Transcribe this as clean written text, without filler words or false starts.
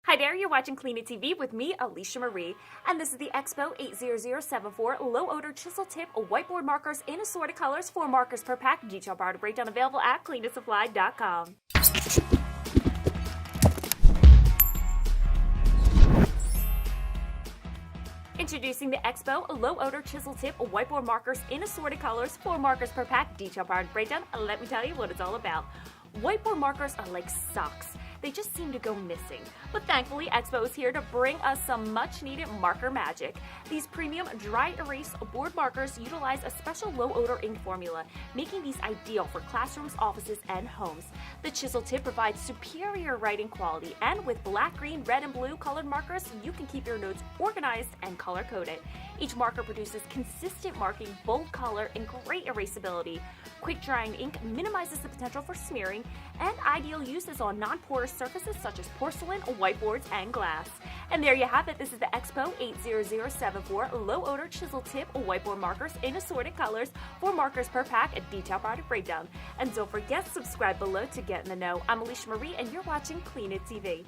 Hi there, you're watching Clean It TV with me, Alicia Marie, and this is the Expo 80074 Low-Odor Chisel Tip Whiteboard Markers in assorted colors, 4 markers per pack. Detail product breakdown available at cleanitsupply.com. Introducing the Expo Low-Odor Chisel Tip Whiteboard Markers in assorted colors, 4 markers per pack. Detail product breakdown, let me tell you what it's all about. Whiteboard markers are like socks. They just seem to go missing. But thankfully, Expo is here to bring us some much-needed marker magic. These premium dry erase board markers utilize a special low-odor ink formula, making these ideal for classrooms, offices, and homes. The Chisel Tip provides superior writing quality, and with black, green, red, and blue colored markers, you can keep your notes organized and color-coded. Each marker produces consistent marking, bold color, and great erasability. Quick-drying ink minimizes the potential for smearing, and ideal use is on non-porous surfaces such as porcelain, whiteboards, and glass. And there you have it. This is the Expo 80074 Low-Odor Chisel Tip Whiteboard Markers in assorted colors, 4 markers per pack, a detailed product breakdown. And don't forget, subscribe below to get in the know. I'm Alicia Marie, and you're watching Clean It TV.